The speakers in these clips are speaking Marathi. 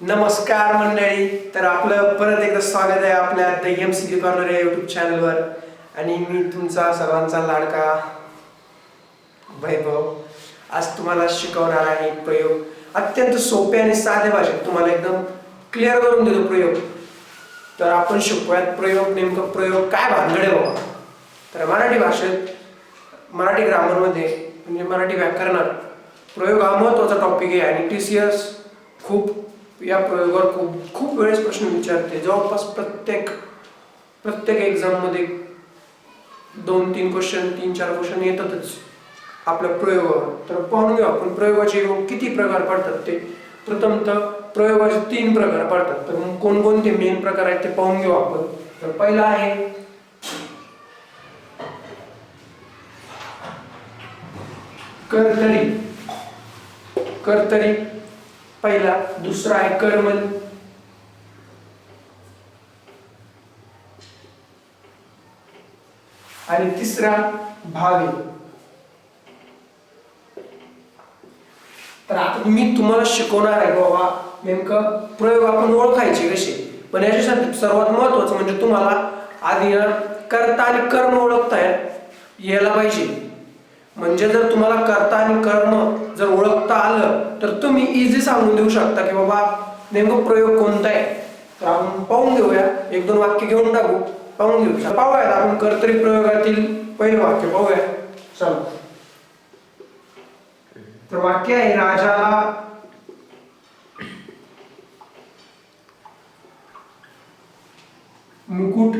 नमस्कार मंडळी. तर आपलं परत एकदा स्वागत आहे आपल्या द MCQ कॉर्नर या यूट्यूब चॅनलवर. आणि मी तुमचा सर्वांचा लाडका वैभव आज तुम्हाला शिकवणार आहे प्रयोग अत्यंत सोपे आणि साध्या भाषेत तुम्हाला एकदम क्लिअर करून देतो प्रयोग. तर आपण शिकूयात प्रयोग. नेमकं प्रयोग काय भानगड आहे बाबा. तर मराठी भाषेत मराठी ग्रामरमध्ये म्हणजे मराठी व्याकरणात प्रयोग हा महत्त्वाचा टॉपिक आहे. आणि TCS खूप या प्रयोगावर खूप वेळेस प्रश्न विचारते. जवळपास प्रत्येक एक्झाममध्ये 2-3 क्वेश्चन 3-4 क्वेश्चन येतातच आपल्या प्रयोगावर. तर पाहून घेऊ आपण प्रयोगाचे किती प्रकार पडतात ते. प्रथमतः प्रयोगाचे 3 प्रकार पडतात. तर मग कोणकोणते मेन प्रकार आहेत ते पाहून घेऊ आपण. तर पहिला आहे कर्तरी पहिला. दुसरा आहे कर्मणी. आणि तिसरा भावे. तर आता मी तुम्हाला शिकवणार आहे बाबा नेमकं प्रयोग आपण ओळखायचे कसे. पण याच्यासाठी सर्वात महत्वाचं म्हणजे तुम्हाला आधी कर्ता आणि कर्म ओळखता यायला पाहिजे. म्हणजे जर तुम्हाला कर्ता आणि कर्म जर ओळखता आलं तर तुम्ही इझी सांगून देऊ शकता की बाबा नेमकं प्रयोग कोणता आहे. तर आपण पाहून घेऊया. 1-2 वाक्य घेऊन टाकू, पाहून घेऊ. पाहूया आपण कर्तरी प्रयोगातील पहिलं वाक्य पाहूया. चला. तर वाक्य आहे राजाला मुकुट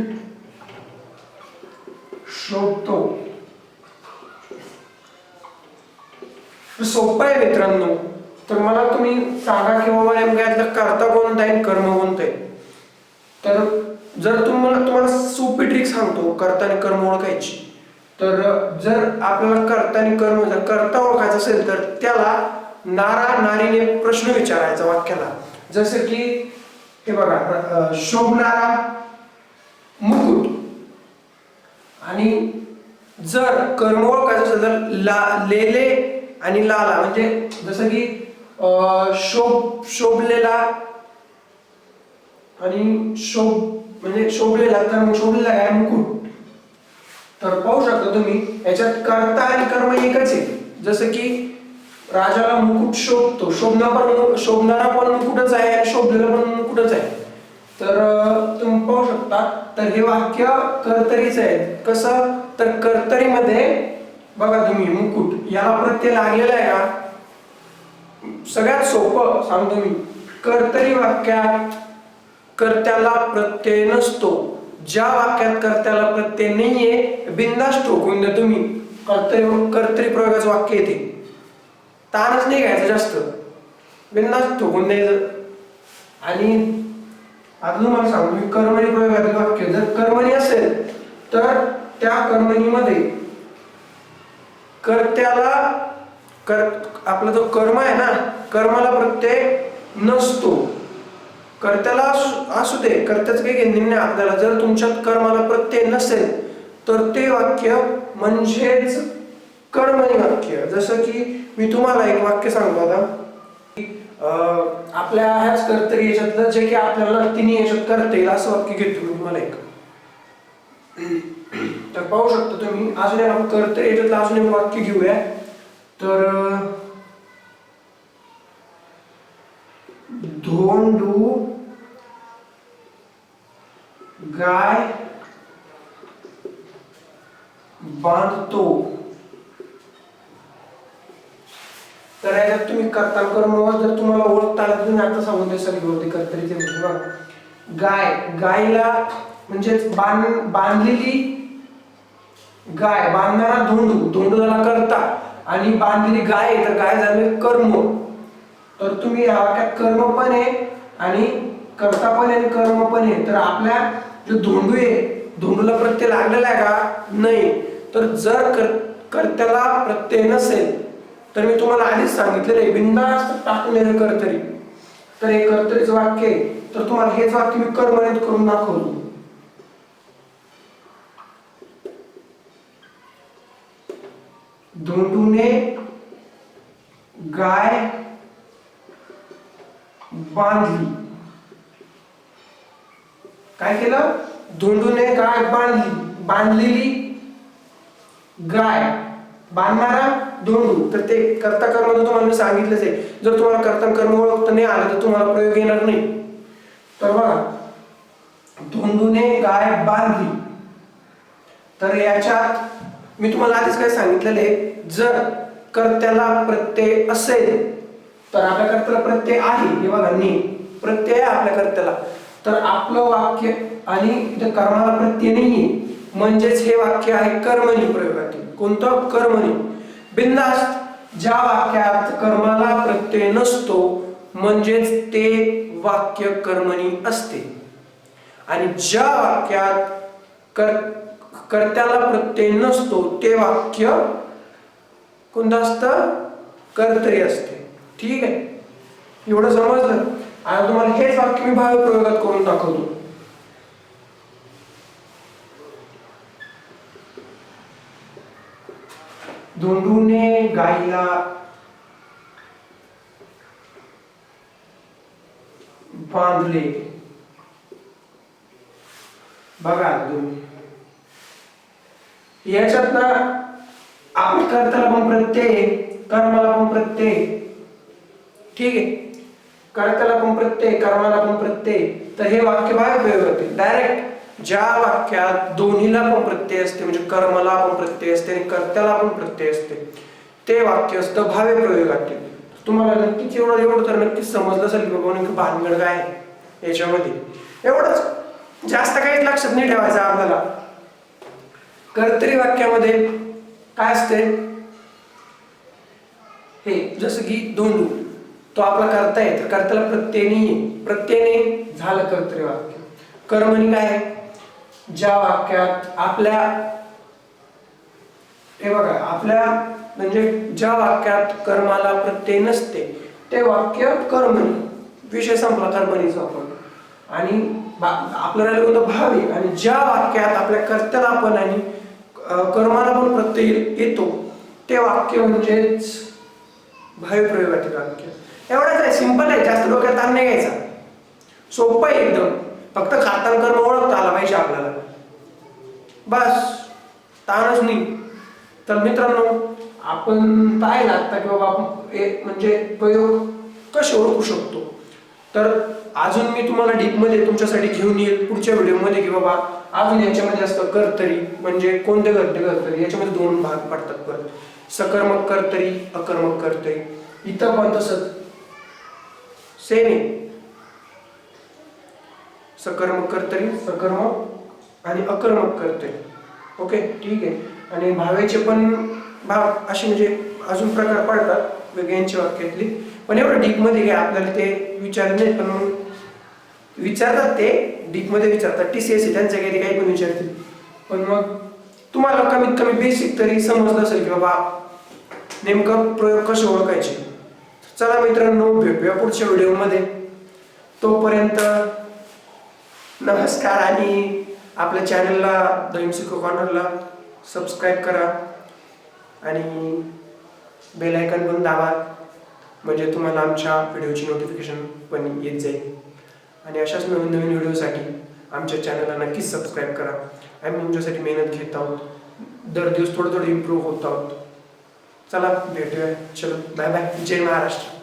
शोभतो. सोपं आहे मित्रांनो. तर मला तुम्ही सांगा की बाबा नेमकं यातलं कर्ता कोणता आहे कर्म कोणतं आहे. तर जर तुम्हाला सोपी ट्रिक सांगतो कर्ता आणि कर्म ओळखायची. तर जर आपल्याला कर्ता आणि कर्म जर कर्ता ओळखायचा असेल तर त्याला नारीने प्रश्न विचारायचा वाक्याला. जसं की हे बघा, शोभणारा मुकुट. आणि जर कर्म ओळखायचं असेल तर लेले आणि लाला म्हणजे जसं की शोभलेला आणि म्हणजे शोभलेला. तर मग शोभलेला काय मुकुट. तर पाहू शकता तुम्ही याच्यात कर्ता आणि कर्म एकच आहे. जसं की राजाला मुकुट शोभतो. शोभणारा पण मुकुटच आहे आणि शोभलेला पण मुकुटच आहे. तर तुम्ही पाहू शकता. तर हे वाक्य कर्तरीच आहे. कसं तर कर्तरीमध्ये बघा तुम्ही मुकुट याला प्रत्यय लागलेला आहे का. सगळ्यात सोपं सांगतो मी. कर्तरी वाक्यात कर्त्याला प्रत्यय नसतो. ज्या वाक्यात कर्त्याला प्रत्यय नाहीये बिनधास्त ठोकून द्या तुम्ही. कर्तरी प्रयोगाचं वाक्य येते. ताणच नाही घ्यायचं जास्त, बिनधास्त ठोकून द्यायचं. आणि आता तुम्हाला सांगतो मी कर्मणी प्रयोगातील वाक्य. जर कर्मणी असेल तर त्या कर्मणीमध्ये कर्त्याला आपला जो कर्म आहे ना कर्माला प्रत्यय नसतो. कर्त्याला असू दे, कर्त्याचं काही घेणं नाही आपल्याला. जर तुमच्यात कर्माला प्रत्यय नसेल तर ते वाक्य म्हणजेच कर्मणी वाक्य. जसं की मी तुम्हाला एक वाक्य सांगतो आता. आपल्या ह्याच कर्तरी याच्यातलं जे की आपल्याला तिन्ही याच्यात करता येईल असं वाक्य घेतो मी तुम्हाला एक. तर पाहू शकता तुम्ही. अजून एक कर्तरी याच्यातलं अजून एक वाक्य घेऊया. तर धोंडू गाय बांधतो. तर याच्यात तुम्ही कर्ता कर्म जर तुम्हाला ओळखता आलं तुम्ही आता सांगून द्या सगळी होती कर्तरीचे. गायला म्हणजे बांधलेली गाय. बांधणारा धोंडू झाला कर्ता आणि बांधलेली गाय तर गाय झाले कर्म. तर तुम्ही या वाक्यात कर्म पण आहे आणि कर्ता पण आहे आणि कर्म पण आहे. तर आपल्या जो धोंडू आहे धोंडूला प्रत्यय लागलेला आहे का नाही. तर जर कर्त्याला प्रत्यय नसेल तर मी तुम्हाला आधीच सांगितलेलं आहे बिनधास्त टाकून येणं कर्तरी. तर हे कर्तरीचं वाक्य आहे. तर तुम्हाला हेच वाक्य मी कर्मणीत करून दाखवतो. धोंडूने गाय बांधली. काय केलं? धोंडूने गाय बांधली. बांधलेली गाय, बांधणारा धोंडू. तर ते कर्ता कर्म तुम्हाला मी सांगितलंच आहे. जर तुम्हाला कर्ता कर्म ओळखता नाही आलं तर तुम्हाला प्रयोग येणार नाही. तर बघा, धोंडूने गाय बांधली. तर याच्यात मी तुम्हाला आधीच काय सांगितलेलं आहे, जर कर्त्याला प्रत्यय असेल तर आपल्या कर्त्याला प्रत्यय आहे. हे बघा, ने प्रत्यय आहे आपल्या कर्त्याला, तर आपलं वाक्य आणि इथे कर्माला प्रत्यय नाहीये, म्हणजेच हे वाक्य आहे कर्मणी प्रयोगातील. कोणतं? कर्मणी. बिनधास्त ज्या वाक्यात कर्माला प्रत्यय नसतो म्हणजेच ते वाक्य कर्मणी असते. आणि ज्या वाक्यात कर्त्याला प्रत्यय नसतो ते वाक्य कोणतं असतं? कर्तरी असते. ठीक आहे, एवढं समजलं. आता तुम्हाला हेच वाक्य मी भाव प्रयोगात करून दाखवतो. धोंडूने गाईला बांधले. बघा तुम्ही, याच्यात ना आपल्या कर्त्याला पण प्रत्यय, कर्माला पण प्रत्यय. ठीक आहे, कर्त्याला पण प्रत्यय, कर्माला पण प्रत्यय. तर हे वाक्य भाव प्रयोगातील डायरेक्ट ज्या वाक्यात दोन्हीला पण प्रत्यय असते, म्हणजे कर्माला पण प्रत्यय असते आणि कर्त्याला पण प्रत्यय असते, ते वाक्य असतं भावे प्रयोगातील. तुम्हाला नक्कीच एवढं तर नक्कीच समजलं असेल की बाबा नेमकं भानगड काय आहे याच्यामध्ये. एवढंच, जास्त काहीच लक्षात नाही ठेवायचं आपल्याला. कर्तरी वाक्यामध्ये काय असते? हे जसं की धोंडू, तो आपला कर्ता आहे, तर कर्त्याला प्रत्यय नाहीये, प्रत्ययने झालं कर्तरी वाक्य. कर्मणी काय आहे? ज्या वाक्यात आपल्या, हे बघा, आपल्या म्हणजे ज्या वाक्यात कर्माला प्रत्यय नसते ते वाक्य कर्मणी. विषय संपला कर्मणीचा आपण. आणि आपल्याला कोणतं भावी, आणि ज्या वाक्यात आपल्या कर्त्याला पण आणि कर्माला पण प्रत्यय येतो ते वाक्य म्हणजेच भावी प्रयोगातील वाक्य. एवढंच आहे, सिंपल आहे, जास्त डोक्यात ताण नाही घ्यायचा. सोपं आहे एकदम. फक्त खाता कर्म ओळखता आला पाहिजे आपल्याला, बस, ताणच नाही. तर मित्रांनो, आपण पाहिलं आता की बाबा आपण म्हणजे प्रयोग कसे ओळखू शकतो. तर अजून मी तुम्हाला डीपमध्ये तुमच्यासाठी घेऊन येईल पुढच्या व्हिडिओमध्ये की बाबा अजून याच्यामध्ये असतं कर्तरी, म्हणजे कोणते कर्तरी. याच्यामध्ये दोन भाग पडतात परत, सकर्मक कर्तरी, अकर्मक कर्तरी. इथं पण तसंच सेम आहे, सकर्मक कर्तरी, सकर्मक आणि अकर्मक कर्तरी. ओके, ठीक आहे. आणि भावेचे पण भाग असे म्हणजे अजून प्रकार पडतात वेगळ्यांच्या वाक्यातली, पण एवढं डीपमध्ये काय आपल्याला ते विचारले नाही. पण मग विचारतात, ते डीपमध्ये विचारतात, TCS आहे त्यांच्या काही पण विचारतील. पण मग तुम्हाला कमीत कमी बेसिक तरी समजलं असेल की बाबा नेमकं प्रयोग कसे ओळखायचे. चला मित्रांनो, भेटूया पुढच्या व्हिडिओमध्ये. तोपर्यंत नमस्कार. आणि आपल्या चॅनलला द MCQ कॉर्नरला सबस्क्राईब करा आणि बेल आयकॉन पण दाबा, म्हणजे तुम्हाला आमच्या व्हिडिओची नोटिफिकेशन पण येत जाईल. आणि अशाच नवीन नवीन व्हिडिओसाठी आमच्या चॅनलला नक्कीच सबस्क्राईब करा. आम्ही तुमच्यासाठी मेहनत घेत आहोत, दर दिवस थोडं इम्प्रूव्ह होत आहोत. चला भेटूया. चलो, बाय बाय. जय महाराष्ट्र.